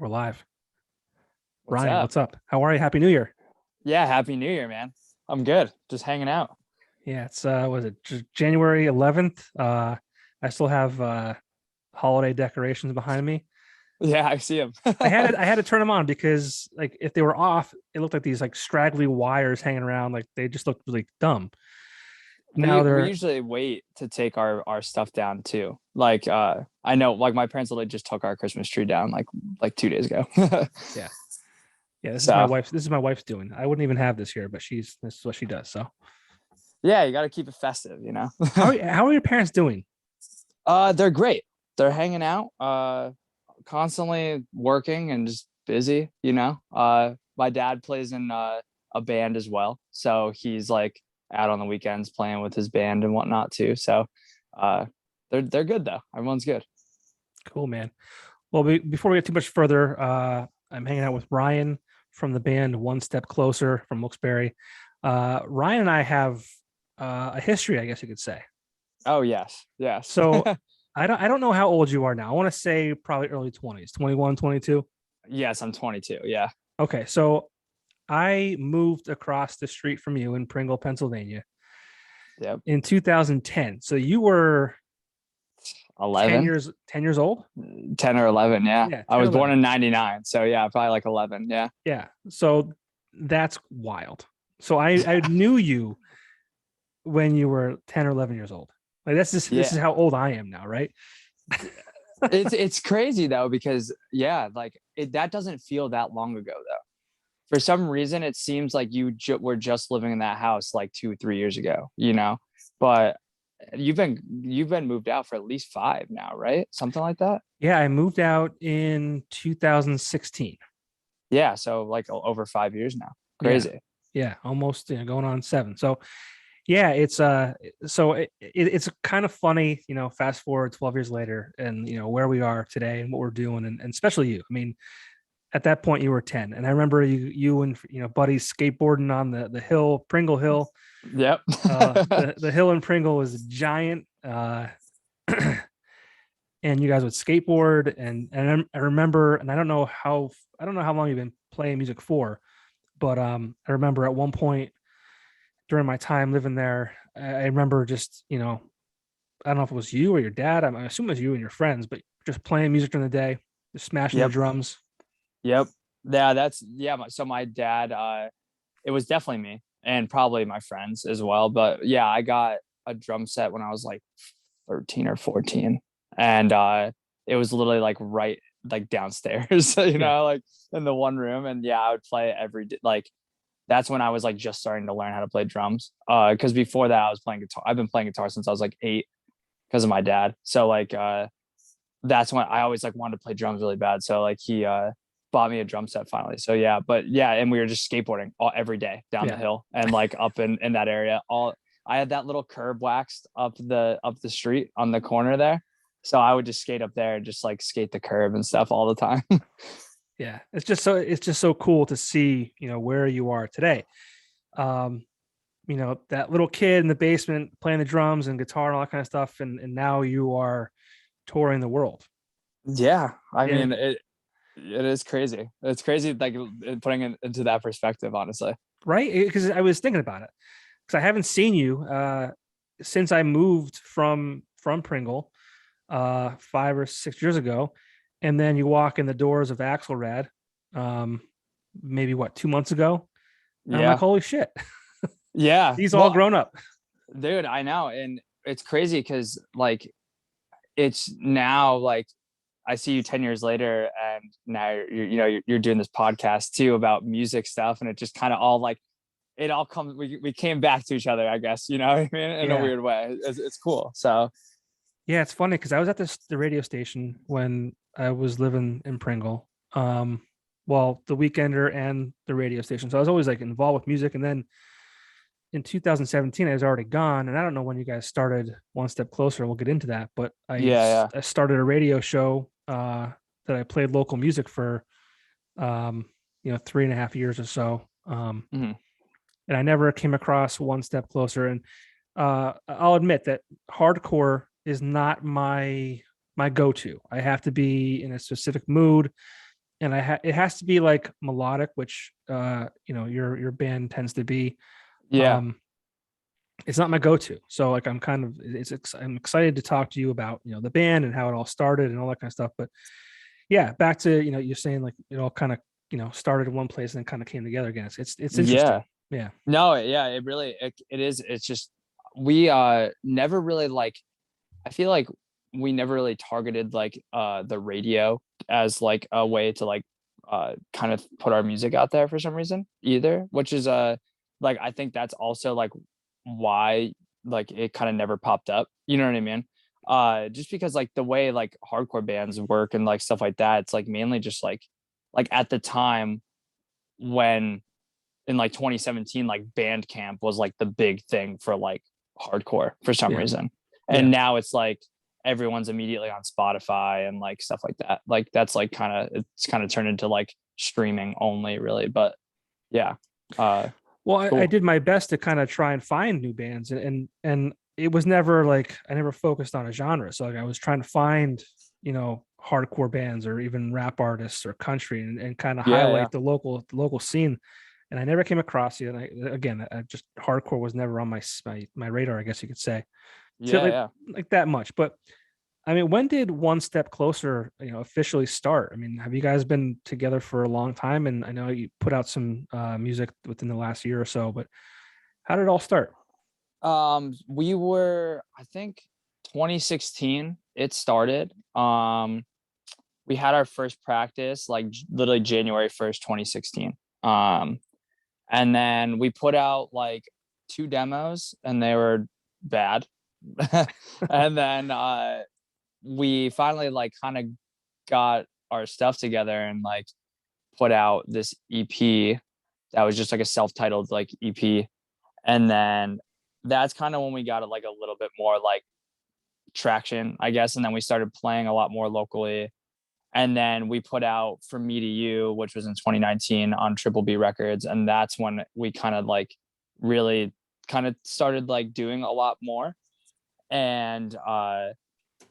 We're live. What's Ryan, up? what's up? How are you? Happy New Year. Yeah, Happy New Year, man. I'm good. Just hanging out. Yeah, it's was it January 11th? I still have holiday decorations behind me. Yeah, I see him. I had to turn them on because like if they were off, it looked like these like straggly wires hanging around, like they just looked really dumb. Now We they're usually wait to take our stuff down too. Like I know like my parents literally just took our Christmas tree down like 2 days ago. yeah. Yeah, this is my So wife's doing. I wouldn't even have this year, but this is what she does. So yeah, you gotta keep it festive, you know. how are your parents doing? They're great. They're hanging out, constantly working and just busy, you know. My dad plays in a band as well. So he's like out on the weekends playing with his band and whatnot too. So they're good though. Everyone's good. Cool, man. Well, before we get too much further, I'm hanging out with Ryan from the band One Step Closer from Wilkes-Barre. Ryan and I have a history, I guess you could say. Oh yes. Yes. So I don't know how old you are now. I want to say probably early 20s, 21, 22. Yes, I'm 22. Yeah. Okay, so I moved across the street from you in Pringle, Pennsylvania Yep. in 2010. So you were 11. 10 years old? 10 or 11. Yeah. Yeah, I 10 was or born 11. in 99. So yeah, probably like 11. Yeah. Yeah. So that's wild. So I knew you when you were 10 or 11 years old. Like this is how old I am now, right? It's crazy though, because yeah, like that doesn't feel that long ago though. For some reason, it seems like you were just living in that house like 2-3 years ago, you know, but you've been moved out for at least 5 now, right? Something like that. Yeah, I moved out in 2016. Yeah. So like over 5 years now. Crazy. Yeah, almost going on 7. So yeah, it's it's kind of funny, fast forward 12 years later and where we are today and what we're doing and especially you. I mean, at that point you were 10 and I remember you and buddies skateboarding on the hill, Pringle Hill. Yep. The hill in Pringle was giant. And you guys would skateboard and I remember, and I don't know how long you've been playing music for, but I remember at one point during my time living there, I remember just, I don't know if it was you or your dad. I assume it was you and your friends, but just playing music during the day, just smashing the drums. Yep. Yeah, so my dad, it was definitely me and probably my friends as well. But yeah, I got a drum set when I was like 13 or 14. And it was literally like right like downstairs, like in the one room. And yeah, I would play it every day. Like that's when I was like just starting to learn how to play drums. Because before that I was playing guitar. I've been playing guitar since I was like 8 because of my dad. So like that's when I always like wanted to play drums really bad. So like he bought me a drum set finally. So yeah, but yeah, and we were just skateboarding every day down the hill and like up in that area. I had that little curb waxed up the street on the corner there. So I would just skate up there and just like skate the curb and stuff all the time. Yeah. It's just so cool to see, where you are today. That little kid in the basement playing the drums and guitar and all that kind of stuff. And now you are touring the world. Yeah. I mean, it is crazy. It's crazy. Like putting it into that perspective, honestly. Right. Because I was thinking about it because I haven't seen you since I moved from Pringle 5 or 6 years ago. And then you walk in the doors of Axelrad, maybe 2 months ago. And I'm like, holy shit. Yeah. He's all grown up. Dude, I know. And it's crazy because like it's now like I see you 10 years later and now you're doing this podcast too about music stuff. And it just kind of all like it all comes. We came back to each other, I guess, what I mean, in a weird way. It's cool. So yeah, it's funny because I was at the radio station when I was living in Pringle. The Weekender and the radio station. So I was always like involved with music. And then in 2017, I was already gone. And I don't know when you guys started One Step Closer. We'll get into that. But I started a radio show that I played local music for, 3.5 years or so. And I never came across One Step Closer. And I'll admit that hardcore is not my go-to. I have to be in a specific mood and it has to be like melodic, which your band tends to be. Yeah. It's not my go-to, so like I'm excited to talk to you about the band and how it all started and all that kind of stuff. But yeah, back to you're saying like it all kind of started in one place and then kind of came together again. It's interesting. Yeah. No, yeah, it is. It's just we never really like, I feel like we never really targeted like the radio as like a way to like kind of put our music out there for some reason either, which is like I think that's also like why like it kind of never popped up. You know what I mean? Just because like the way like hardcore bands work and like stuff like that, it's like mainly just like at the time when in like 2017, like Bandcamp was like the big thing for like hardcore for some reason. And now it's like everyone's immediately on Spotify and like stuff like that. Like that's like it's kind of turned into like streaming only really. But yeah. Well, cool. I did my best to kind of try and find new bands, and it was never like I never focused on a genre. So like I was trying to find, hardcore bands or even rap artists or country and kind of highlight the local scene. And I never came across it. And I just hardcore was never on my radar, I guess you could say. Like that much. But I mean, when did One Step Closer, officially start? I mean, have you guys been together for a long time? And I know you put out some music within the last year or so, but how did it all start? We were, I think 2016 it started. We had our first practice like literally January 1st, 2016. And then we put out like 2 demos and they were bad. And then we finally like kind of got our stuff together and like put out this EP that was just like a self-titled like EP. And then that's kind of when we got like a little bit more like traction, I guess. And then we started playing a lot more locally. And then we put out From Me to You, which was in 2019 on Triple B Records. And that's when we kind of like really kind of started like doing a lot more and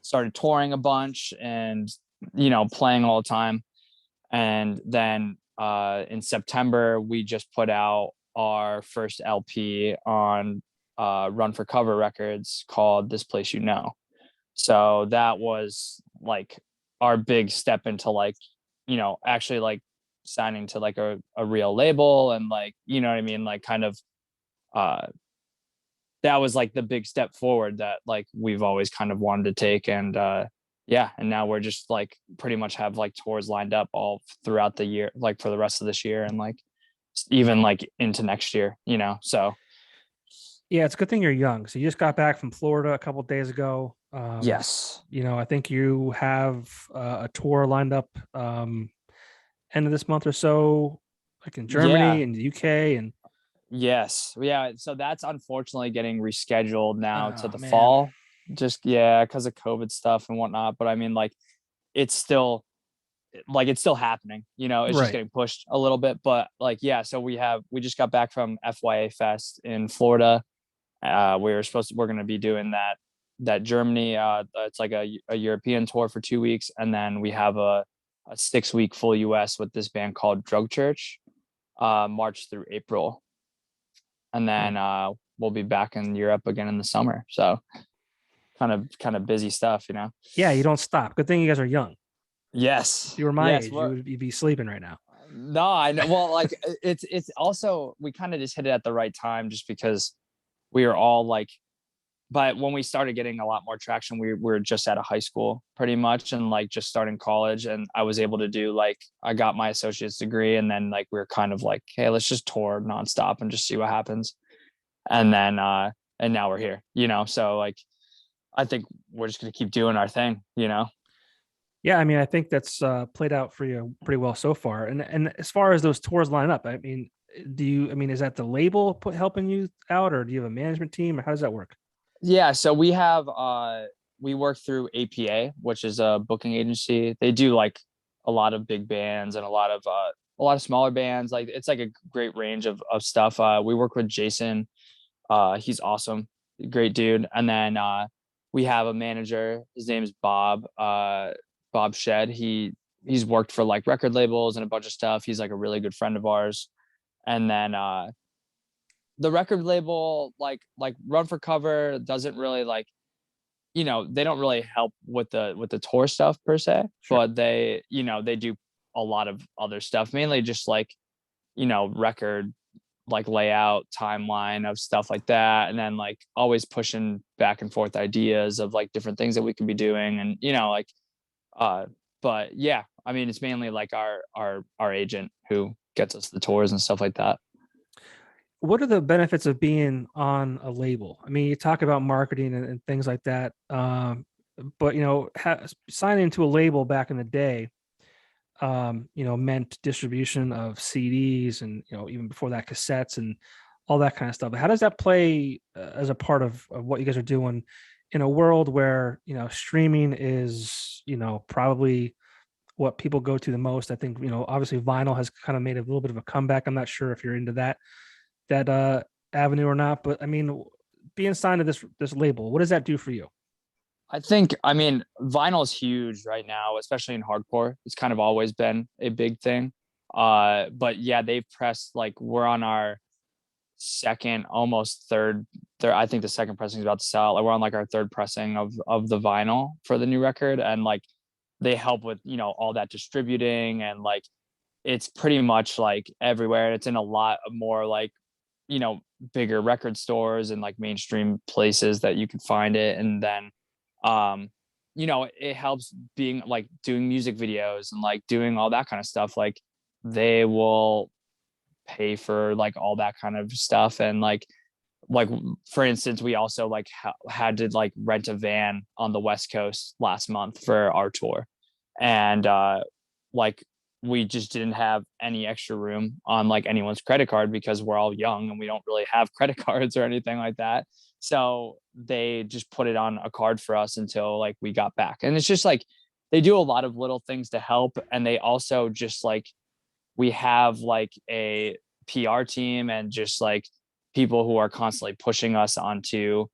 started touring a bunch and, playing all the time. And then in September, we just put out our first LP on Run for Cover Records called This Place You Know. So that was like our big step into like, actually like signing to like a real label and like, you know what I mean? Like kind of, that was like the big step forward that like we've always kind of wanted to take. And and now we're just like pretty much have like tours lined up all throughout the year, like for the rest of this year and like even like into next year, so. Yeah, it's a good thing you're young. So you just got back from Florida a couple of days ago. Yes. I think you have a tour lined up end of this month or so, like in Germany and the UK and yes. Yeah. So that's unfortunately getting rescheduled now to the fall. Just because of COVID stuff and whatnot. But I mean, like it's still happening, it's just getting pushed a little bit. But like, so we just got back from FYA Fest in Florida. We're going to be doing that Germany. It's like a European tour for 2 weeks. And then we have a 6-week full US with this band called Drug Church, March through April. And then we'll be back in Europe again in the summer. So kind of busy stuff, Yeah, you don't stop. Good thing you guys are young. Yes. If you were my age, you'd be sleeping right now. No, I know. Well, like it's also, we kind of just hit it at the right time just because we are all like, but when we started getting a lot more traction, we were just out of high school pretty much and like just starting college. And I was able to do like, I got my associate's degree and then like, we were kind of like, hey, let's just tour nonstop and just see what happens. And then, and now we're here, so like, I think we're just going to keep doing our thing, Yeah, I mean, I think that's played out for you pretty well so far. And as far as those tours line up, I mean, is that the label helping you out, or do you have a management team, or how does that work? Yeah, so we have we work through APA, which is a booking agency. They do like a lot of big bands and a lot of smaller bands. Like it's like a great range of stuff. We work with Jason. He's awesome, great dude. And then we have a manager. His name's Bob Shed. He he's worked for like record labels and a bunch of stuff. He's like a really good friend of ours. And then the record label, like Run for Cover, doesn't really like, you know, they don't really help with the tour stuff per se, Sure. but they, you know, they do a lot of other stuff, mainly just like, you know, record like layout, timeline of stuff like that, and then like always pushing back and forth ideas of like different things that we could be doing, and you know, like but yeah, I mean, it's mainly like our agent who gets us the tours and stuff like that. What are the benefits of being on a label? I mean, you talk about marketing and things like that, but you know, signing to a label back in the day, you know, meant distribution of CDs and, you know, even before that, cassettes and all that kind of stuff. How does that play as a part of what you guys are doing in a world where, you know, streaming is, you know, probably what people go to the most? I think, you know, obviously vinyl has kind of made a little bit of a comeback. I'm not sure if you're into that avenue or not, but I mean, being signed to this label, what does that do for you? I think, I mean, vinyl is huge right now, especially in hardcore. It's kind of always been a big thing. But yeah, they've pressed, like, we're on our second, almost third. I think the second pressing is about to sell. Like, we're on like our third pressing of the vinyl for the new record, and like they help with, you know, all that distributing, and like it's pretty much like everywhere. It's in a lot more like, you know, bigger record stores and like mainstream places that you can find it, and then you know, it helps being like doing music videos and like doing all that kind of stuff. Like they will pay for like all that kind of stuff. And like for instance, we also like had to like rent a van on the West Coast last month for our tour, and like we just didn't have any extra room on like anyone's credit card because we're all young and we don't really have credit cards or anything like that. So they just put it on a card for us until like we got back. And it's just like they do a lot of little things to help. And they also just like, we have like a PR team and just like people who are constantly pushing us onto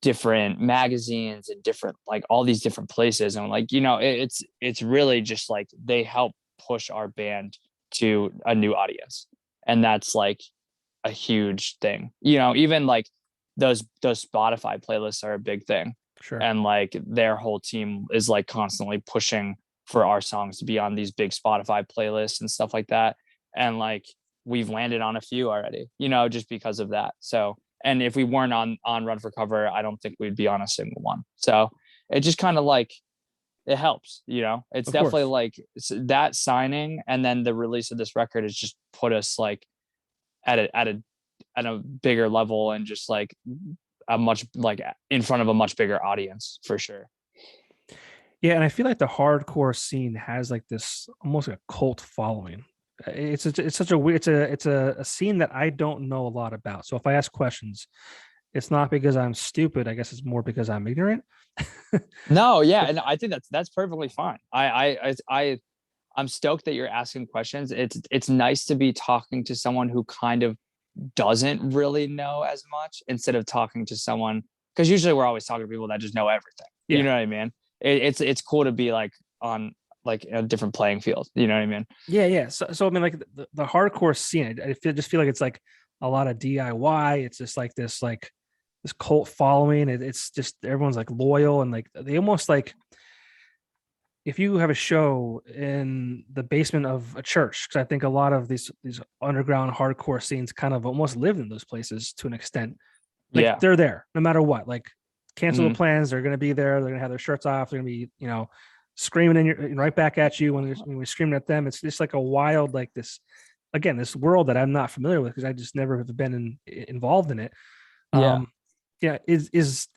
different magazines and different like all these different places. And like, you know, it's really just like they help push our band to a new audience. And that's like a huge thing. You know, even like those Spotify playlists are a big thing. Sure. And like their whole team is like constantly pushing for our songs to be on these big Spotify playlists and stuff like that. And like we've landed on a few already, you know, just because of that. So, and if we weren't on Run for Cover, I don't think we'd be on a single one. So it just kind of like, it helps, you know, it's definitely like that signing and then the release of this record has just put us like at a bigger level and just like a much like in front of a much bigger audience for sure. Yeah, and I feel like the hardcore scene has like this almost like a cult following. It's such a weird, it's a scene that I don't know a lot about. So if I ask questions, it's not because I'm stupid. I guess it's more because I'm ignorant. No, yeah, and I think that's perfectly fine. I'm stoked that you're asking questions. It's nice to be talking to someone who kind of doesn't really know as much instead of talking to someone, because usually we're always talking to people that just know everything. Yeah. You know what I mean? It's cool to be like on like a different playing field. You know what I mean? Yeah. So I mean, like the hardcore scene, I just feel like it's like a lot of DIY. It's just like this cult following. It's just everyone's like loyal and like they almost like if you have a show in the basement of a church, because I think a lot of these underground hardcore scenes kind of almost live in those places to an extent. Like Yeah. they're there no matter what. Like cancel the plans, they're going to be there. They're going to have their shirts off. They're going to be, you know, screaming right back at you when we're screaming at them. It's just like a wild, like this world that I'm not familiar with because I just never have been involved in it. Yeah. Yeah. Is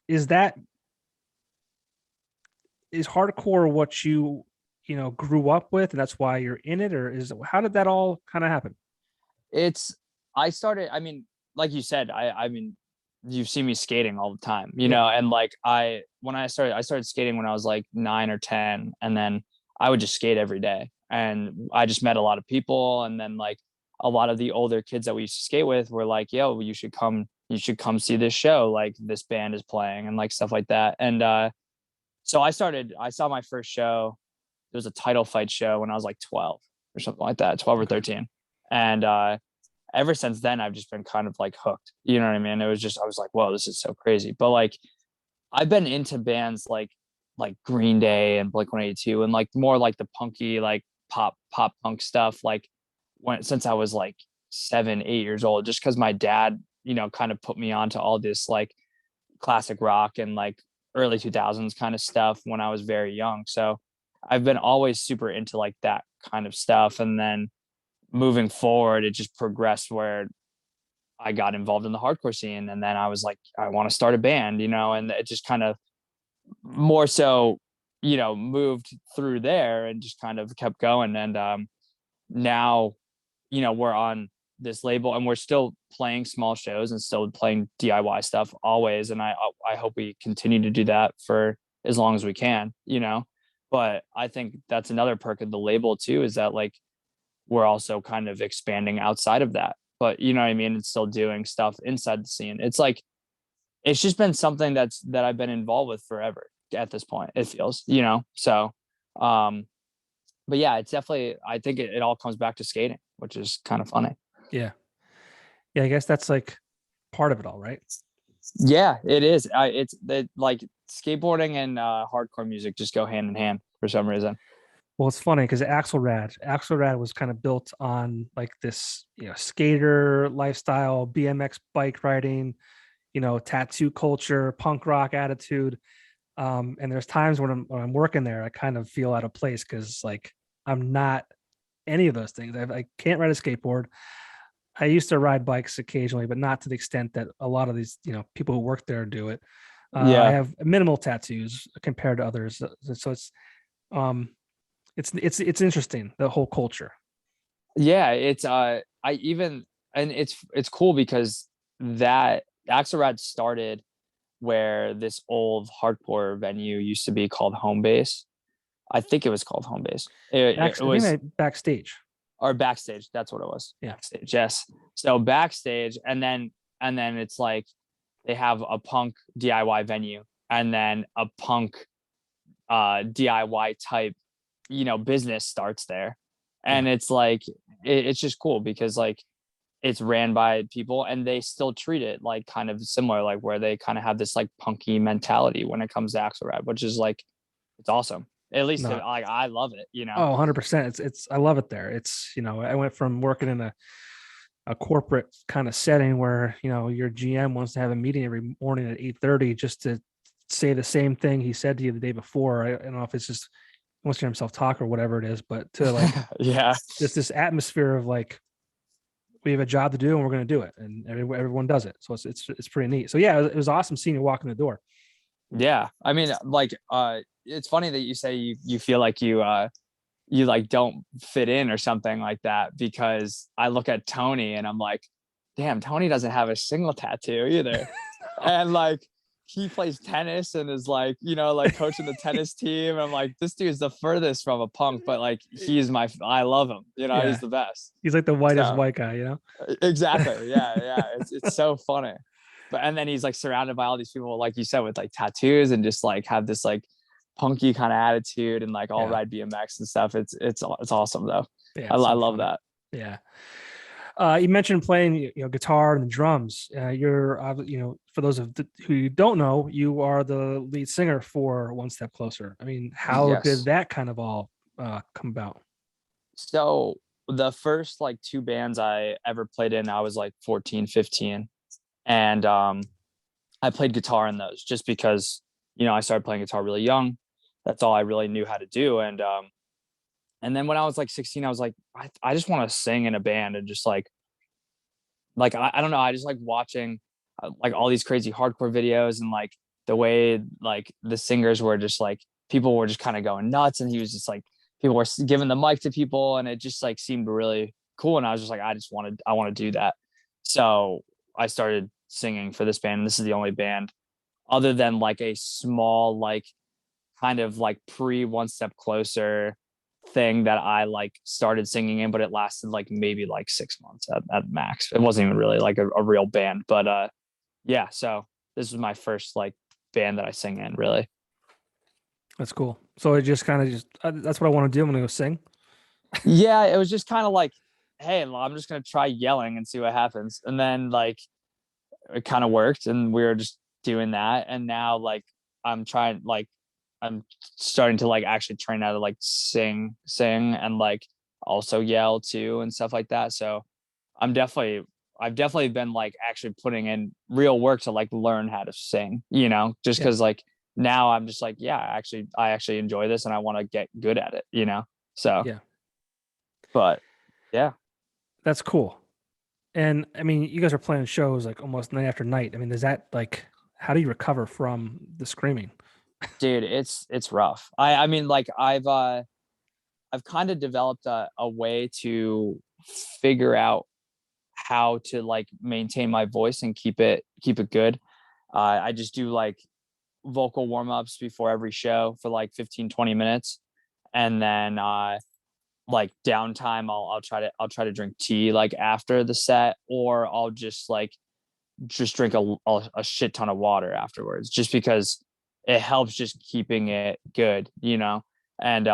hardcore what you know grew up with and that's why you're in it, or how did that all kind of happen? I mean, like you said, I mean, you've seen me skating all the time, you know, and like I started skating when I was like 9 or 10, and then I would just skate every day, and I just met a lot of people, and then like a lot of the older kids that we used to skate with were like, yo, you should come see this show, like this band is playing and like stuff like that. And so I saw my first show there was a title fight show when I was like 12 or something like that, 12 or 13. And ever since then, I've just been kind of like hooked. You know what I mean? It was just, I was like, whoa, this is so crazy. But like, I've been into bands like Green Day and Blink-182 and like more like the punky, like pop punk stuff. Like since I was like 7, 8 years old, just because my dad, you know, kind of put me onto all this like classic rock and like early 2000s kind of stuff when I was very young. So I've been always super into like that kind of stuff. And then moving forward, it just progressed where I got involved in the hardcore scene. And then I was like, I want to start a band, you know, and it just kind of more so, you know, moved through there and just kind of kept going. And now, you know, we're on this label and we're still playing small shows and still playing DIY stuff always. And I hope we continue to do that for as long as we can, you know. But I think that's another perk of the label too, is that like we're also kind of expanding outside of that. But you know what I mean? It's still doing stuff inside the scene. It's like, it's just been something that I've been involved with forever at this point, it feels, you know? So, but yeah, it's definitely, I think it all comes back to skating, which is kind of funny. Yeah. Yeah. I guess that's like part of it all, right? Yeah, it is. It's like skateboarding and hardcore music just go hand in hand for some reason. Well, it's funny because Axelrad was kind of built on like this, you know, skater lifestyle, BMX bike riding, you know, tattoo culture, punk rock attitude. And there's times when I'm working there, I kind of feel out of place because like I'm not any of those things. I can't ride a skateboard. I used to ride bikes occasionally, but not to the extent that a lot of these, you know, people who work there do it. I have minimal tattoos compared to others, so it's interesting, the whole culture. Yeah, it's it's cool because that Axelrad started where this old hardcore venue used to be called Home Base. I think it was called Home Base. It was Backstage. Or Backstage. That's what it was. Yeah. Backstage, yes. So Backstage, and then it's like they have a punk DIY venue and then a punk DIY type, you know, business starts there. And it's like it's just cool because like it's ran by people and they still treat it like kind of similar, like where they kind of have this like punky mentality when it comes to Axelrad, which is like, it's awesome. At least like I love it, you know. Oh, 100%. It's I love it there. It's, you know, I went from working in a corporate kind of setting where, you know, your GM wants to have a meeting every morning at 8:30 just to say the same thing he said to you the day before. I don't know if it's just he wants to hear himself talk or whatever it is, but to like just this atmosphere of like, we have a job to do and we're going to do it, and everyone does it. So it's pretty neat. So yeah, it was awesome seeing you walk in the door. Yeah, I mean, like it's funny that you say you feel like you like don't fit in or something like that, because I look at Tony and I'm like, damn, Tony doesn't have a single tattoo either. And like he plays tennis and is like, you know, like coaching the tennis team. And I'm like, this dude's the furthest from a punk, but like I love him, you know. He's the best. He's like the whitest white guy, you know. Exactly. Yeah. It's so funny. But and then he's like surrounded by all these people, like you said, with like tattoos and just like have this like punky kind of attitude and like all ride BMX and stuff. It's awesome though. Yeah, I love that. Yeah. You mentioned playing, you know, guitar and the drums. You're, you know, for those who you don't know, you are the lead singer for One Step Closer. I mean, how did that kind of all come about? So the first like 2 bands I ever played in, I was like 14, 15. And I played guitar in those just because, you know, I started playing guitar really young. That's all I really knew how to do. And then when I was like 16, I was like, I just want to sing in a band and just like I don't know. I just like watching like all these crazy hardcore videos and like the way like the singers were just like, people were just kind of going nuts. And he was just like, people were giving the mic to people and it just like seemed really cool. And I was just like, I want to do that. So I started singing for this band. And this is the only band other than like a small, like kind of like pre One Step Closer thing that I like started singing in, but it lasted like maybe like 6 months at max. It wasn't even really like a real band, but yeah. So this was my first like band that I sing in, really. That's cool. So it just kind of that's what I want to do. I'm gonna go sing. Yeah, it was just kind of like, hey, I'm just gonna try yelling and see what happens. And then like it kind of worked, and we were just doing that. And now like I'm trying, like I'm starting to like actually train how to like sing and like also yell too and stuff like that. So I've definitely been like actually putting in real work to like learn how to sing, just Yeah. because like now I'm just like, yeah, I actually enjoy this and I want to get good at it. So, Yeah. but yeah, That's cool. And I mean, you guys are playing shows like almost night after night. I mean, is that like, how do you recover from the screaming? dude, it's rough. I mean, like I've kind of developed a way to figure out how to like maintain my voice and keep it good. I just do like vocal warm-ups before every show for like 15-20 minutes, and then like downtime I'll try to drink tea like after the set, or I'll just drink a shit ton of water afterwards, just because it helps just keeping it good. And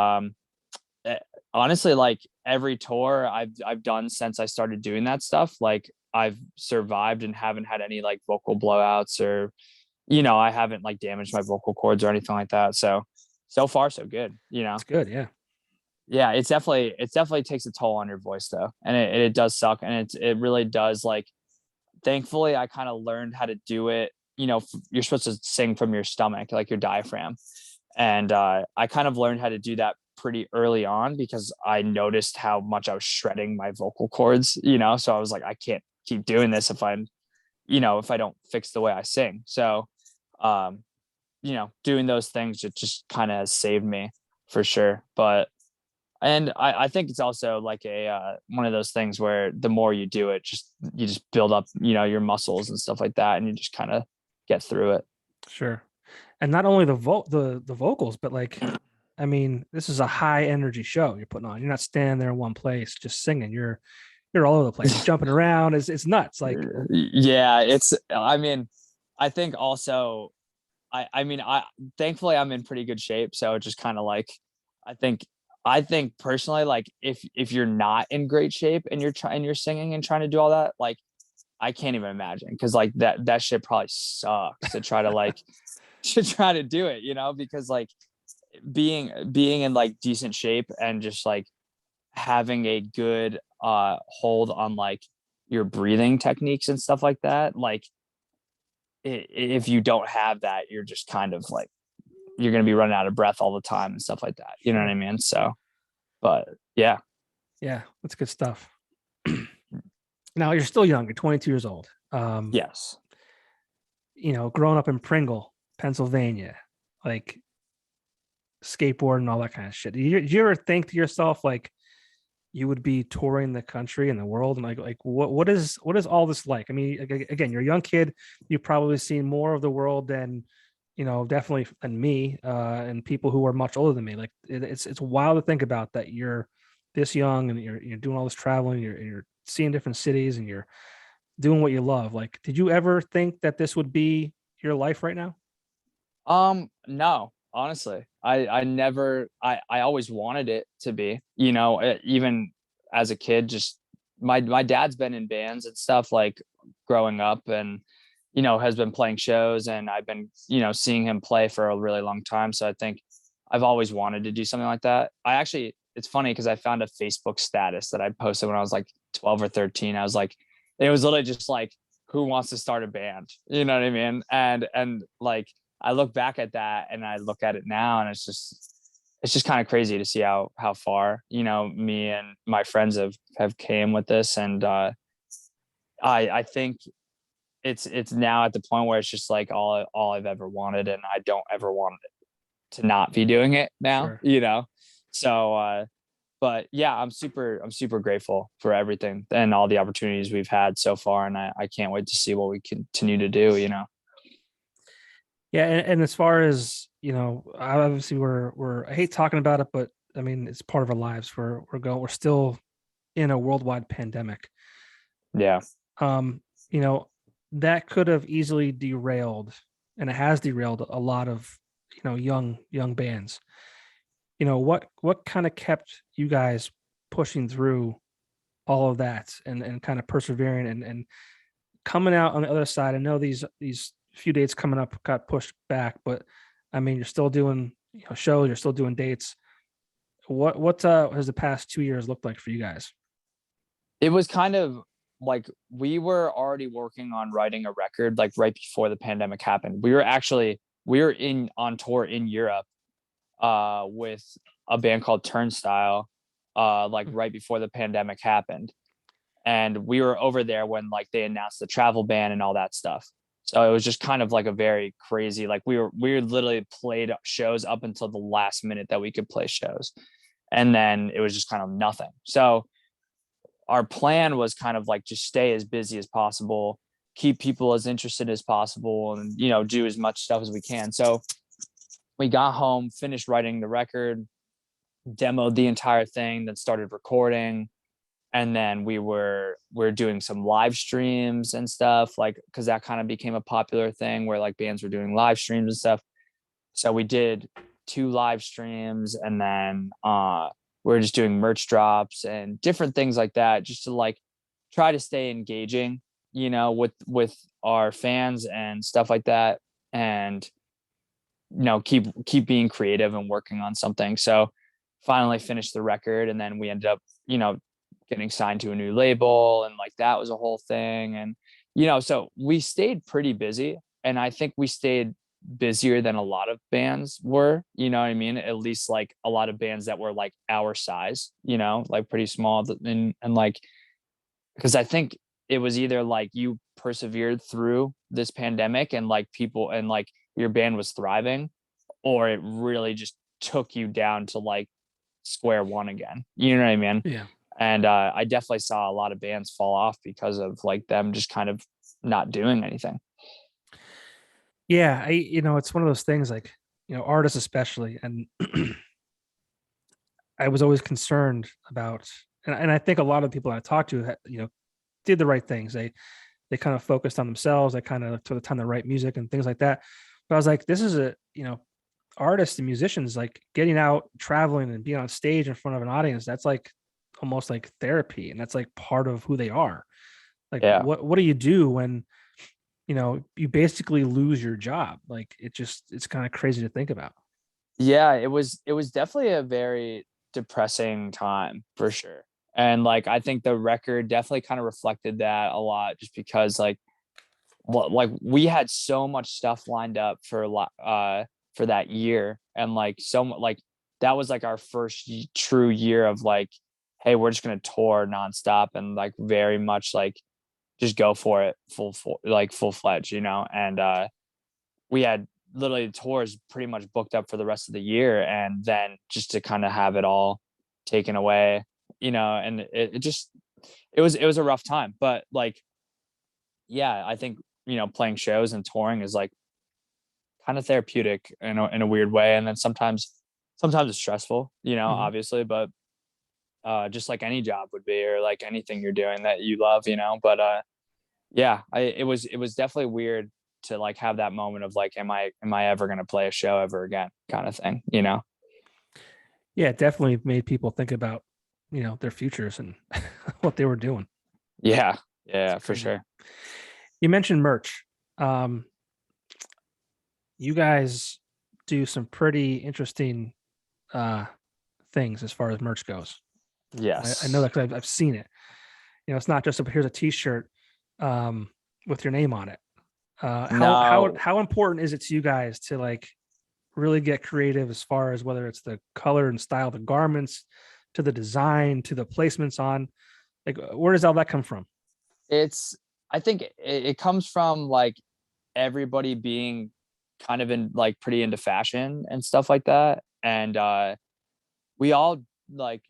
eh, honestly, like every tour I've done since I started doing that stuff, like I've survived and haven't had any like vocal blowouts, or I haven't like damaged my vocal cords or anything like that. So far so good. It's good. Yeah. Yeah, it definitely takes a toll on your voice though. And it does suck. And it really does, like, thankfully I kind of learned how to do it. You're supposed to sing from your stomach, like your diaphragm. And I kind of learned how to do that pretty early on, because I noticed how much I was shredding my vocal cords. So I was like, I can't keep doing this if I don't fix the way I sing. So um, doing those things, it just kind of has saved me for sure. But and I think it's also like a one of those things where the more you do it, you just build up, your muscles and stuff like that, and you just kind of get through it. Sure. And not only the vocals, but like, I mean, this is a high energy show you're putting on. You're not standing there in one place just singing. You're all over the place, jumping around. It's nuts. Like, Yeah, I mean, I think also, I thankfully I'm in pretty good shape, so it's just kind of like, I think I think personally, like, if you're not in great shape and you're singing and trying to do all that, like, I can't even imagine, because like that shit probably sucks to try to like to try to do it, because like being in like decent shape and just like having a good hold on like your breathing techniques and stuff like that, like, if you don't have that, you're just kind of like, you're going to be running out of breath all the time and stuff like that. You know what I sure. mean? So, but yeah. Yeah, that's good stuff. Now you're still young. You're 22 years old. Yes. Growing up in Pringle, Pennsylvania, like skateboard and all that kind of shit. Did you ever think to yourself like you would be touring the country and the world, and like what is all this like? I mean, again, you're a young kid. You've probably seen more of the world than definitely than me, and people who are much older than me. Like it's wild to think about that you're this young and you're doing all this traveling. You're seeing different cities and you're doing what you love. Like, did you ever think that this would be your life right now? No, honestly, I never, I always wanted it to be, even as a kid, just my dad's been in bands and stuff like growing up, and, has been playing shows, and I've been, seeing him play for a really long time. So I think I've always wanted to do something like that. It's funny because I found a Facebook status that I posted when I was like 12 or 13. I was like, it was literally just like, who wants to start a band? You know what I mean? And like, I look back at that and I look at it now, and it's just kind of crazy to see how far, me and my friends have came with this. And I think it's now at the point where it's just like all I've ever wanted, and I don't ever want to not be doing it now, Sure. So but yeah, I'm super grateful for everything and all the opportunities we've had so far, and I can't wait to see what we continue to do. Yeah, and as far as obviously we're I hate talking about it, but I mean it's part of our lives. We're still in a worldwide pandemic. Yeah. Um, that could have easily derailed, and it has derailed a lot of young bands, what kind of kept you guys pushing through all of that and kind of persevering and coming out on the other side? I know these few dates coming up got pushed back, but I mean, you're still doing shows, you're still doing dates. What has the past 2 years looked like for you guys? It was kind of like we were already working on writing a record like right before the pandemic happened. We were on tour in Europe with a band called Turnstile like right before the pandemic happened. And we were over there when like they announced the travel ban and all that stuff. So it was just kind of like a very crazy, like we literally played shows up until the last minute that we could play shows. And then it was just kind of nothing. So our plan was kind of like just stay as busy as possible, keep people as interested as possible, and do as much stuff as we can. So we got home, finished writing the record, demoed the entire thing, then started recording. And then we're doing some live streams and stuff, like, because that kind of became a popular thing where like bands were doing live streams and stuff. So we did 2 live streams, and then we're just doing merch drops and different things like that, just to like try to stay engaging, with our fans and stuff like that, and keep being creative and working on something. So finally finished the record, and then we ended up getting signed to a new label, and like that was a whole thing. And so we stayed pretty busy, and I think we stayed busier than a lot of bands were, you know what I mean? At least like a lot of bands that were like our size, like pretty small, and like, because I think it was either like you persevered through this pandemic and like people and like your band was thriving, or it really just took you down to like square one again, you know what I mean? Yeah. And I definitely saw a lot of bands fall off because of like them just kind of not doing anything. Yeah, it's one of those things like, artists especially, and I was always concerned about, and I think a lot of people I talked to, did the right things. They kind of focused on themselves. They kind of took the time to write music and things like that. But I was like, this is artists and musicians, like getting out, traveling, and being on stage in front of an audience. That's like almost like therapy, and that's like part of who they are. Like, Yeah. what do you do when you basically lose your job? Like, it's kind of crazy to think about. Yeah, it was definitely a very depressing time for sure. And like I think the record definitely kind of reflected that a lot, just because like we had so much stuff lined up for that year, and like like that was like our first true year of like, hey, we're just gonna tour nonstop and like very much like just go for it full-fledged, and we had literally tours pretty much booked up for the rest of the year, and then just to kind of have it all taken away, and it was a rough time. But like, yeah, I think playing shows and touring is like kind of therapeutic in a weird way, and then sometimes it's stressful, obviously, but just like any job would be, or like anything you're doing that you love, but yeah, it was definitely weird to like have that moment of like, am I ever going to play a show ever again, kind of thing, Yeah, it definitely made people think about their futures and what they were doing. Yeah, for sure. You mentioned merch. You guys do some pretty interesting things as far as merch goes. Yes. I know that 'cause I've seen it. It's not just here's a T-shirt with your name on it. How important is it to you guys to like really get creative as far as whether it's the color and style of the garments, to the design, to the placements on, like, where does all that come from? I think it comes from like everybody being kind of in like pretty into fashion and stuff like that, and we all like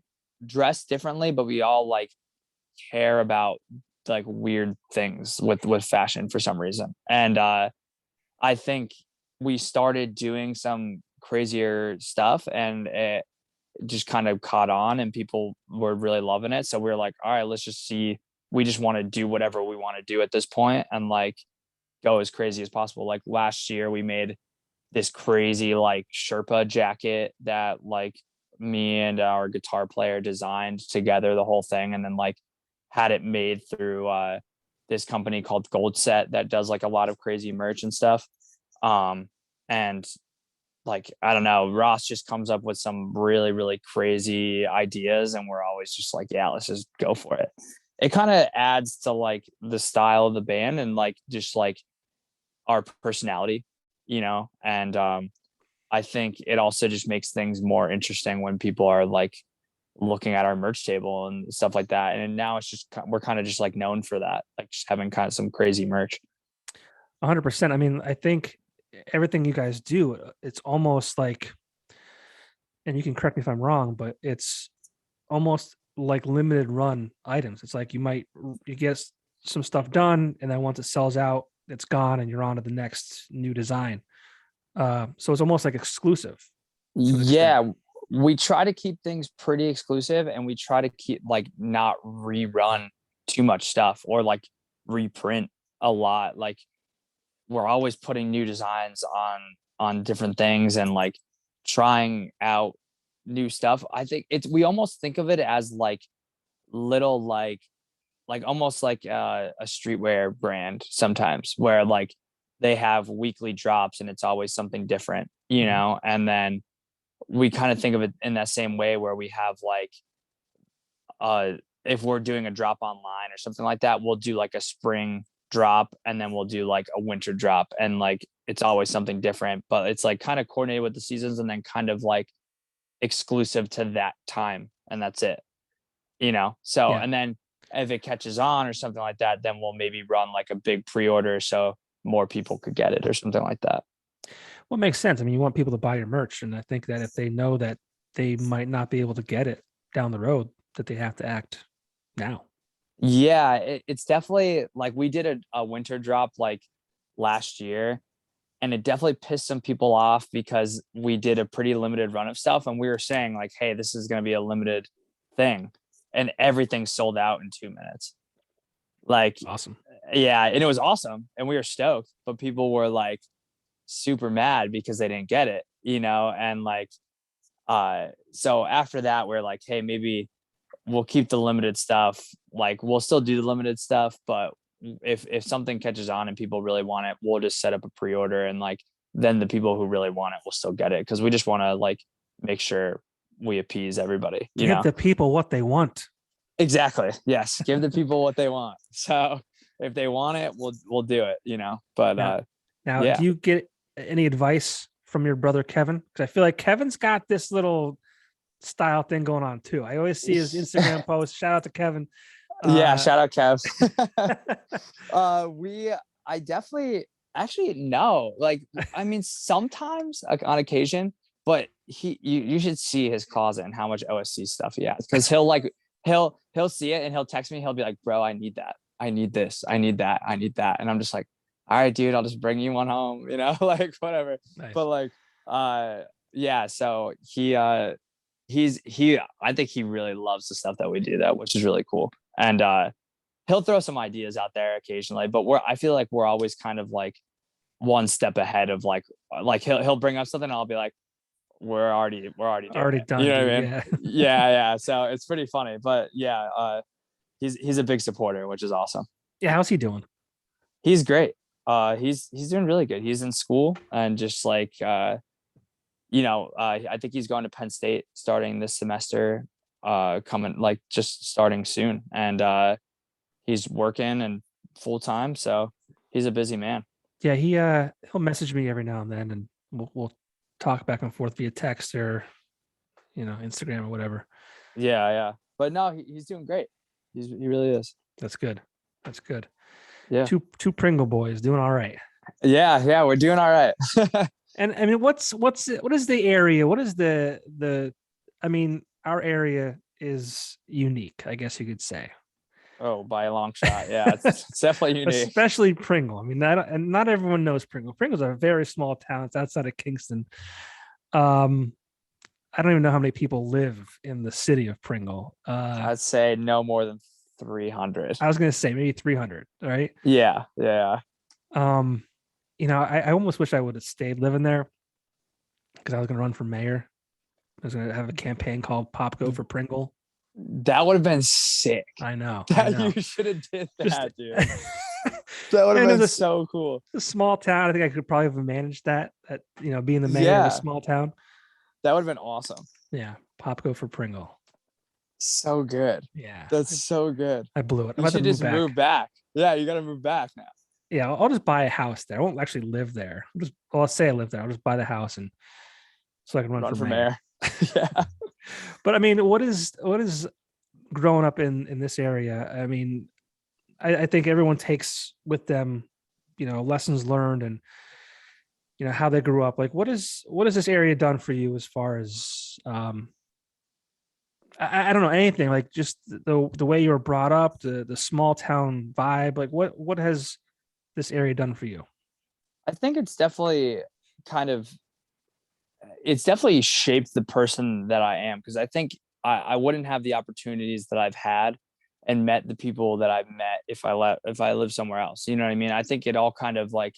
dress differently, but we all like care about like weird things with fashion for some reason. And I think we started doing some crazier stuff, and it just kind of caught on, and people were really loving it. So we were like, all right, let's just see. We just want to do whatever we want to do at this point, and like go as crazy as possible. Like last year we made this crazy like Sherpa jacket that like me and our guitar player designed together, the whole thing, and then like had it made through this company called Gold Set that does like a lot of crazy merch and stuff. And like, I don't know, Ross just comes up with some really, really crazy ideas, and we're always just like, yeah, let's just go for it. It kind of adds to like the style of the band and like just like our personality, and I think it also just makes things more interesting when people are like looking at our merch table and stuff like that. And now it's just, we're kind of just like known for that, like just having kind of some crazy merch. 100%. I mean, I think everything you guys do, it's almost like, and you can correct me if I'm wrong, but it's almost like limited run items. It's like you get some stuff done, and then once it sells out, it's gone, and you're on to the next new design. So it's almost like exclusive. Yeah, we try to keep things pretty exclusive, and we try to keep like not rerun too much stuff or like reprint a lot. Like we're always putting new designs on different things and like trying out new stuff. I think we almost think of it as like little like almost like a streetwear brand sometimes, where like they have weekly drops and it's always something different, and then we kind of think of it in that same way, where we have like if we're doing a drop online or something like that, we'll do like a spring drop, and then we'll do like a winter drop, and like it's always something different, but it's like kind of coordinated with the seasons and then kind of like exclusive to that time, and that's it, so yeah. And then if it catches on or something like that, then we'll maybe run like a big pre-order so more people could get it or something like that. Well, it makes sense. I mean, you want people to buy your merch, and I think that if they know that they might not be able to get it down the road, that they have to act now. Yeah, it's definitely like we did a winter drop like last year, and it definitely pissed some people off because we did a pretty limited run of stuff, and we were saying like, hey, this is going to be a limited thing, and everything sold out in 2 minutes. Like, awesome. Yeah, and it was awesome, and we were stoked, but people were like super mad because they didn't get it, and like so after that we're like, hey, maybe we'll keep the limited stuff. Like we'll still do the limited stuff, but if something catches on and people really want it, we'll just set up a pre-order, and like then the people who really want it will still get it, because we just want to like make sure we appease everybody. Give the people what they want. Exactly. Yes, give the people what they want. So if they want it, we'll do it. But now yeah. Do you get any advice from your brother Kevin? Because I feel like Kevin's got this little style thing going on too. I always see his Instagram posts. Shout out to Kevin. Yeah, shout out Kev. I definitely actually no. Like, I mean, sometimes like, on occasion, but you should see his closet and how much OSC stuff he has, because he'll see it and he'll text me. He'll be like, bro, I need that. I need this. I need that. I need that. And I'm just like, all right, dude, I'll just bring you one home, like whatever. Nice. But like, yeah. So I think he really loves the stuff that we do, which is really cool. And he'll throw some ideas out there occasionally, but I feel like we're always kind of like one step ahead of like he'll bring up something and I'll be like, we're already doing it. Done. You know what I mean? Yeah. Yeah. So it's pretty funny, but yeah, he's a big supporter, which is awesome. Yeah. How's he doing? He's great. He's doing really good. He's in school and just like, I think he's going to Penn State starting this semester, coming like just starting soon. And he's working and full time. So he's a busy man. Yeah. He'll message me every now and then, and we'll talk back and forth via text or, Instagram or whatever. Yeah. But no, he's doing great. He really is. That's good. Yeah. Two Pringle boys doing all right. Yeah, we're doing all right. And I mean, what is the area? What is our area is unique, I guess you could say. Oh, by a long shot. Yeah, it's definitely unique. Especially Pringle. I mean, not everyone knows Pringle. Pringle's a very small town. It's outside of Kingston. I don't even know how many people live in the city of Pringle. I'd say no more than 300. I was going to say maybe 300, right? Yeah. I almost wish I would have stayed living there. because I was going to run for mayor. I was going to have a campaign called Popko for Pringle. That would have been sick. I know. You should have did that, dude. That would And have it been was so cool. a small town. I think I could probably have managed that, being the mayor of a small town. That would have been awesome. Yeah. Popko for Pringle. So good. Yeah. That's so good. I blew it. You should just move back. Yeah, you got to move back now. Yeah, I'll just buy a house there. I won't actually live there. I'll say I live there. I'll just buy the house and so I can run for mayor. Yeah. But I mean, what is growing up in this area? I mean, I think everyone takes with them, lessons learned and how they grew up. Like, what has this area done for you as far as I don't know, anything, like just the way you were brought up, the small town vibe. Like, what has this area done for you? I think it's definitely shaped the person that I am, because I think I wouldn't have the opportunities that I've had and met the people that I've met if I lived somewhere else. You know what I mean? I think it all kind of like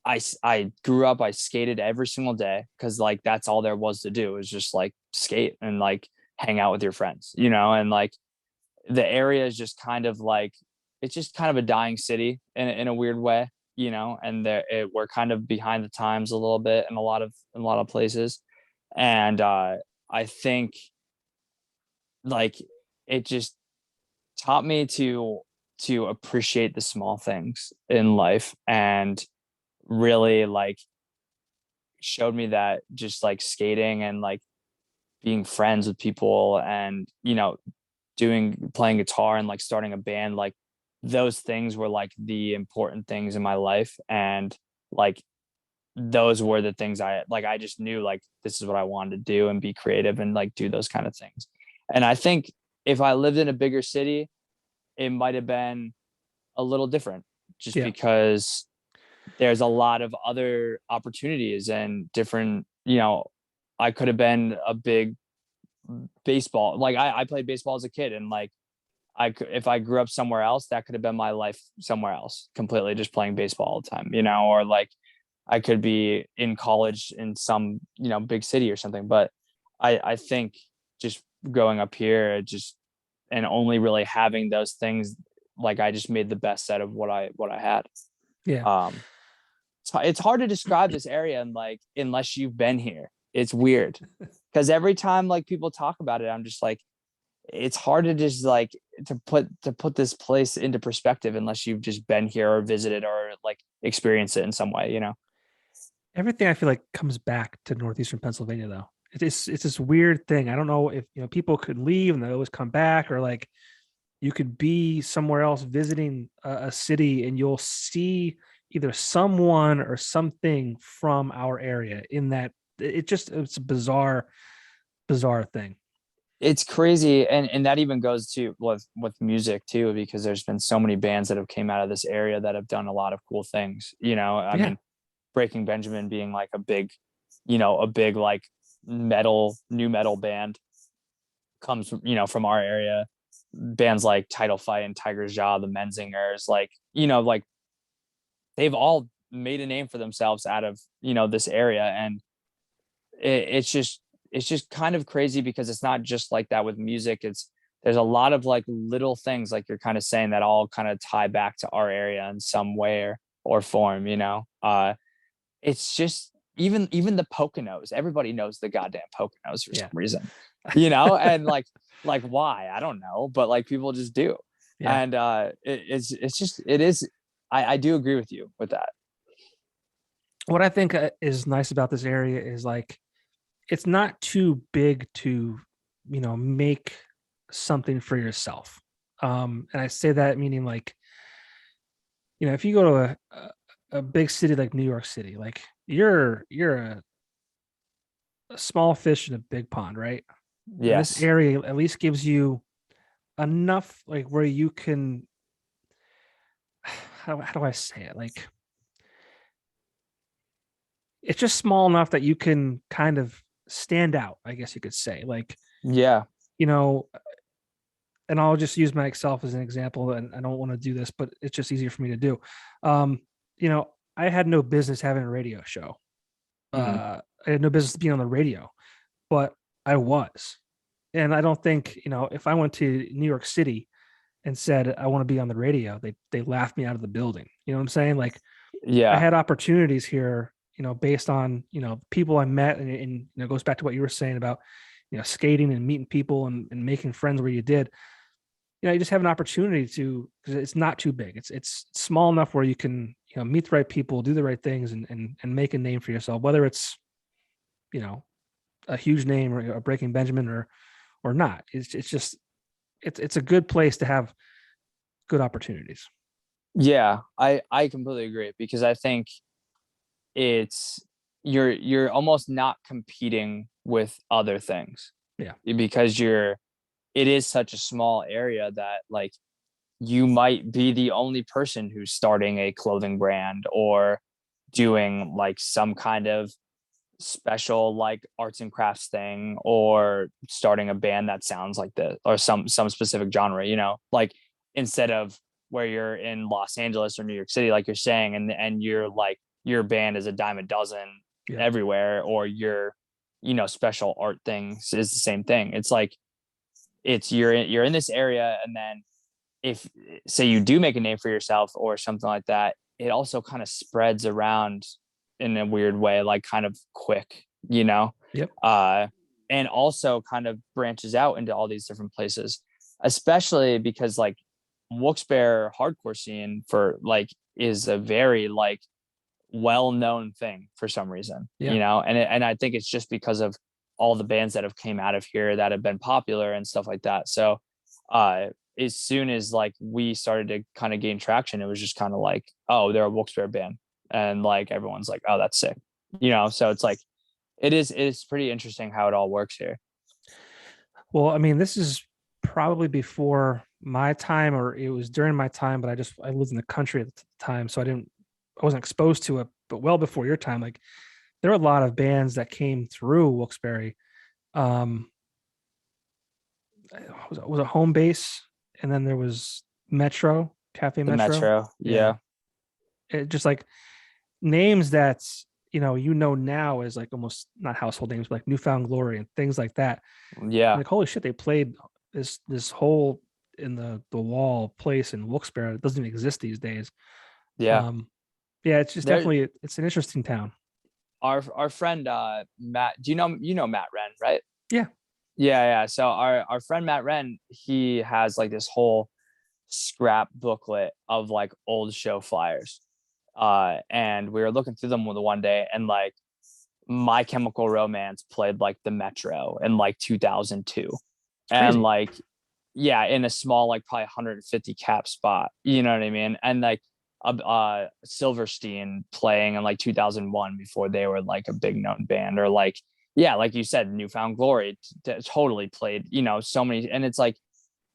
I grew up, I skated every single day because like that's all there was to do, is just like skate and like hang out with your friends, and like the area is just kind of like, it's just kind of a dying city in a weird way, and we're kind of behind the times a little bit in a lot of places. And I think like it just taught me to appreciate the small things in life, and really like showed me that just like skating and like being friends with people and playing guitar and like starting a band, like those things were like the important things in my life. And like those were the things I just knew like this is what I wanted to do and be creative and like do those kind of things. And I think if I lived in a bigger city, it might have been a little different, just because there's a lot of other opportunities and different, I could have been a big baseball. Like I played baseball as a kid, and like if I grew up somewhere else, that could have been my life somewhere else completely, just playing baseball all the time, or like I could be in college in some, big city or something. But I think just growing up here, and only really having those things, like I just made the best out of what I had. Yeah. It's hard to describe this area, and like unless you've been here, it's weird because every time like people talk about it, I'm just like, it's hard to just like to put this place into perspective unless you've just been here or visited or like experienced it in some way. Everything I feel like comes back to northeastern Pennsylvania, though. It's this weird thing. I don't know if people could leave and they always come back, or like you could be somewhere else visiting a city and you'll see either someone or something from our area in that. It's a bizarre thing. It's crazy. And that even goes to with music too, because there's been so many bands that have came out of this area that have done a lot of cool things, I mean, Breaking Benjamin being like a big like new metal band comes from our area. Bands like Title Fight and Tiger's Jaw, the Menzingers, like like they've all made a name for themselves out of this area. And it's just kind of crazy because it's not just like that with music. There's a lot of like little things, like you're kind of saying, that all kind of tie back to our area in some way or form. It's just even the Poconos. Everybody knows the goddamn Poconos for some reason, and like why, I don't know, but like people just do. And I do agree with you with that. What I think is nice about this area is like it's not too big to make something for yourself, and I say that meaning like if you go to a big city like New York City, like you're a small fish in a big pond, right? Yes. This area at least gives you enough, like where you can, how do I say it? Like it's just small enough that you can kind of stand out, I guess you could say. Like, yeah, and I'll just use myself as an example, and I don't want to do this, but it's just easier for me to do. I had no business having a radio show. Mhm. I had no business being on the radio, but I was. And I don't think, if I went to New York City and said I want to be on the radio, they laughed me out of the building. You know what I'm saying? Like I Yeah. had opportunities here, based on, people I met, and it goes back to what you were saying about, skating and meeting people and making friends where you did. You just have an opportunity to, because it's not too big. It's small enough where you can, meet the right people, do the right things, and make a name for yourself, whether it's, you know, a huge name or a Breaking Benjamin or not. It's just it's a good place to have good opportunities. Yeah, I completely agree, because I think it's you're almost not competing with other things, Yeah. because it is such a small area that, like, you might be the only person who's starting a clothing brand or doing like some kind of special like arts and crafts thing, or starting a band that sounds like this, or some specific genre, like, instead of where you're in Los Angeles or New York City, like you're saying, and you're like, your band is a dime a dozen Yeah. everywhere, or your special art things is the same thing. It's like, you're in this area, and then, if, say, you do make a name for yourself or something like that, it also kind of spreads around in a weird way, like kind of quick, Yep. and also kind of branches out into all these different places, especially because, like, Wilkes-Barre hardcore scene for like is a very like well-known thing for some reason, Yeah. and I think it's just because of all the bands that have came out of here that have been popular and stuff like that. So as soon as like we started to kind of gain traction, it was just kind of like, oh, they're a Wilkes-Barre band, and like everyone's like, oh, that's sick, so it's like, it's pretty interesting how it all works here. Well, I mean, this is probably before my time, or it was during my time, but I lived in the country at the time, so I wasn't exposed to it. But well before your time, like there were a lot of bands that came through Wilkes-Barre. Um, was a home base, and then there was Metro Cafe The Metro. Metro, Yeah, yeah. it just like names that's now is like almost not household names, but like Newfound Glory and things like that. Yeah. Like holy shit, they played this whole in the wall place in Wilkes-Barre. It doesn't even exist these days. Yeah. Um, yeah, it's just There, definitely it's an interesting town. our friend Matt, do you know Matt Wren, right? Yeah. Yeah. So our friend Matt Wren, he has like this whole scrap booklet of like old show flyers. And we were looking through them one day, and like My Chemical Romance played like the Metro in like 2002. It's And crazy. like, yeah, in a small, like probably 150 cap spot, you know what I mean? And like Silverstein playing in like 2001 before they were like a big known band, or like, yeah, like you said, Newfound Glory totally played, so many. And it's like,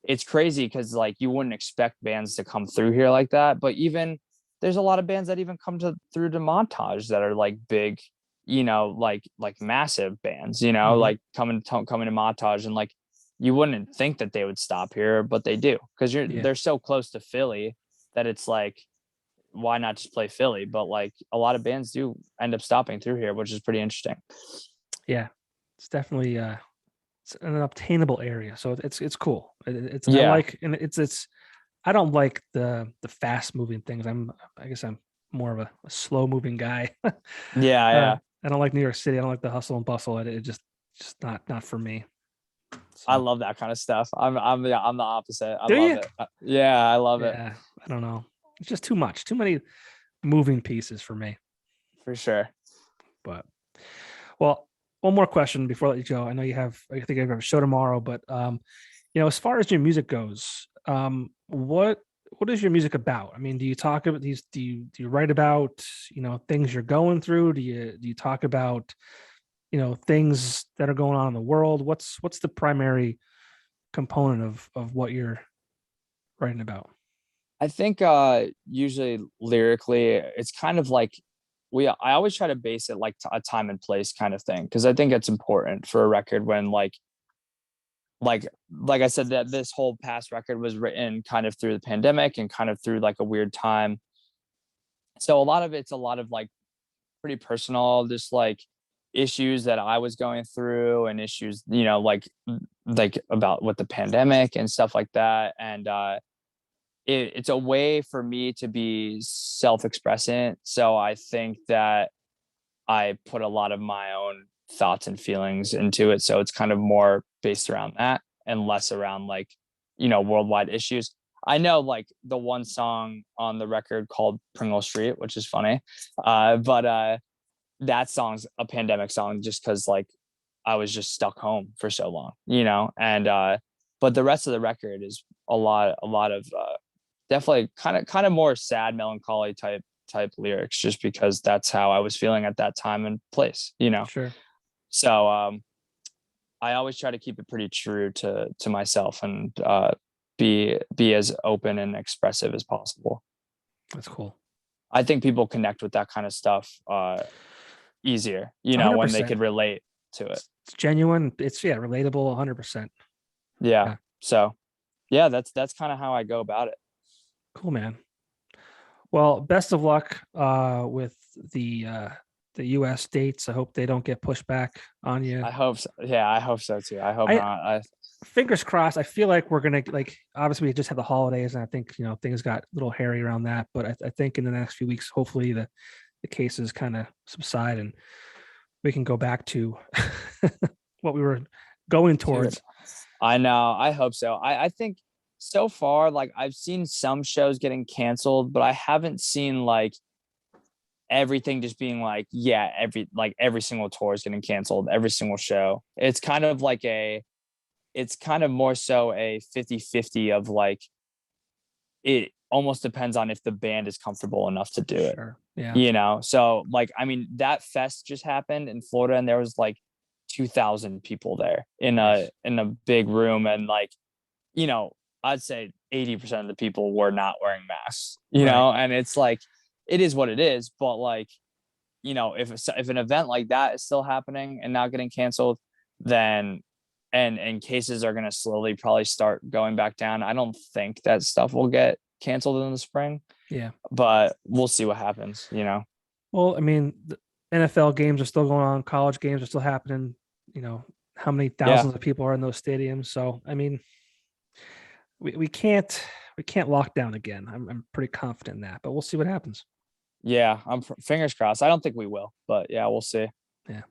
it's crazy because like you wouldn't expect bands to come through here like that, but even there's a lot of bands that even come through to Montage that are like big, like massive bands, Mhm. like coming to Montage, and like you wouldn't think that they would stop here, but they do, because Yeah. they're so close to Philly that it's like, why not just play Philly? But like a lot of bands do end up stopping through here, which is pretty interesting. Yeah. It's definitely it's an obtainable area, so it's cool. It's I Yeah. like, and it's I don't like the fast moving things. I guess I'm more of a slow moving guy. Yeah. Yeah. I don't like New York City. I don't like the hustle and bustle. It just not for me. I So love that kind of stuff. I'm the opposite. I do love you? it. Yeah, I love it Yeah, I don't know. It's just too much, too many moving pieces for me. for sure. But well, one more question before I let you go. I know I think you have a show tomorrow, but as far as your music goes, what is your music about? I mean, do you talk about these? Do you write about things you're going through? Do you talk about things that are going on in the world? What's the primary component of what you're writing about? I think usually lyrically, it's kind of like I always try to base it like a time and place kind of thing, because I think it's important for a record when like I said, that this whole past record was written kind of through the pandemic and kind of through like a weird time. So a lot of it's a lot of like pretty personal, just like issues that I was going through and issues, like about with the pandemic and stuff like that. And it's a way for me to be self-expressing. So I think that I put a lot of my own thoughts and feelings into it. So it's kind of more based around that and less around like, worldwide issues. I know like the one song on the record called Pringle Street, which is funny. But that song's a pandemic song just because like I was just stuck home for so long, and but the rest of the record is a lot of definitely kind of more sad, melancholy type lyrics, just because that's how I was feeling at that time and place, Sure. So I always try to keep it pretty true to myself and be as open and expressive as possible. That's cool. I think people connect with that kind of stuff easier, when they 100%. could relate to it. It's genuine. It's relatable 100%. Yeah. So yeah, that's kind of how I go about it. Cool, man. Well, best of luck with the US dates. I hope they don't get pushed back on you. I hope so. Yeah, I hope so too. I hope not. Fingers crossed. I feel like we're gonna, like, obviously we just had the holidays, and I think things got a little hairy around that. But I think in the next few weeks, hopefully the cases kind of subside and we can go back to what we were going towards. Dude, I know. I hope so. I think so far, like I've seen some shows getting canceled, but I haven't seen like everything just being like, yeah, every single tour is getting canceled, every single show. It's kind of more so a 50-50 of like, it almost depends on if the band is comfortable enough to do it. Sure. Yeah. So like, I mean, that fest just happened in Florida and there was like 2,000 people there in a big room. And like, I'd say 80% of the people were not wearing masks, and it's like, it is what it is. But like, if an event like that is still happening and not getting canceled, then and cases are going to slowly probably start going back down. I don't think that stuff will get canceled in the spring. Yeah. But we'll see what happens, Well, I mean, the NFL games are still going on. College games are still happening. How many thousands of people are in those stadiums? So, I mean, we can't lock down again. I'm pretty confident in that, but we'll see what happens. Yeah, I'm fingers crossed. I don't think we will, but yeah, we'll see. Yeah.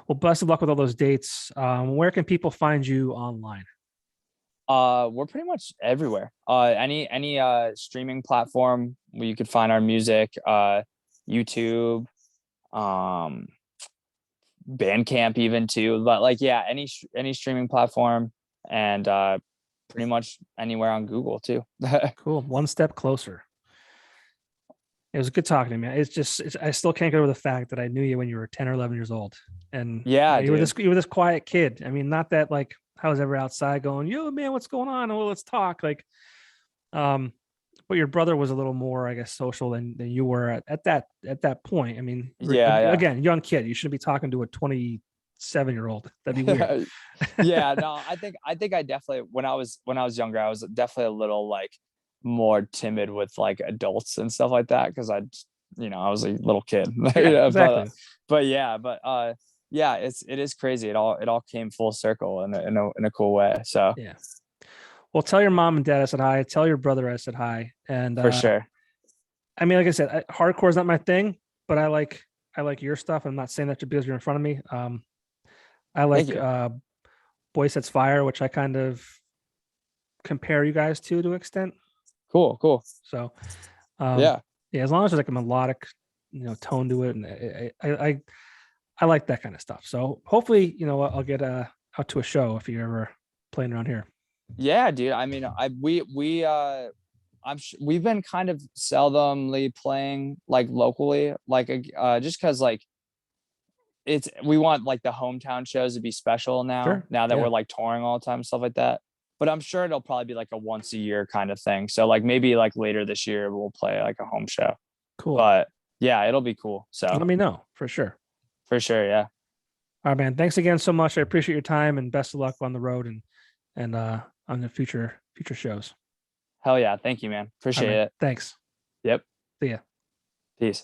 Well, best of luck with all those dates. Where can people find you online? We're pretty much everywhere. Any streaming platform where you could find our music, YouTube, Bandcamp even too. But like, yeah, any streaming platform, and pretty much anywhere on Google too. Cool. One step closer. It was good talking to you, man. I still can't get over the fact that I knew you when you were 10 or 11 years old. And yeah, you were this quiet kid. I mean, not that like I was ever outside going, yo, man, what's going on? Well, let's talk. Like, but your brother was a little more, I guess, social than you were at that point. I mean, again, young kid. You shouldn't be talking to a 27-year-old. That'd be weird. Yeah, no, I think I definitely, when I was younger, I was definitely a little like more timid with like adults and stuff like that, because I was a little kid. Yeah, exactly. But yeah, it is crazy. It all came full circle in a cool way. So yeah. Well, tell your mom and dad I said hi. Tell your brother I said hi. And for sure. I mean, like I said, hardcore is not my thing, but I like your stuff. I'm not saying that just because you're in front of me. I like Boy Sets Fire, which I kind of compare you guys to an extent. Cool. So, yeah, as long as there's like a melodic, tone to it, and I like that kind of stuff. So hopefully, I'll get out to a show if you're ever playing around here. Yeah, dude. I mean, we've been kind of seldomly playing like locally, like just because like we want like the hometown shows to be special now. Sure. Now that we're like touring all the time, stuff like that. But I'm sure it'll probably be like a once a year kind of thing. So like maybe like later this year we'll play like a home show. Cool. But yeah, it'll be cool. So let me know for sure. For sure, yeah. All right, man. Thanks again so much. I appreciate your time and best of luck on the road and on the future shows. Hell yeah. Thank you, man. Appreciate it. Thanks. Yep. See ya. Peace.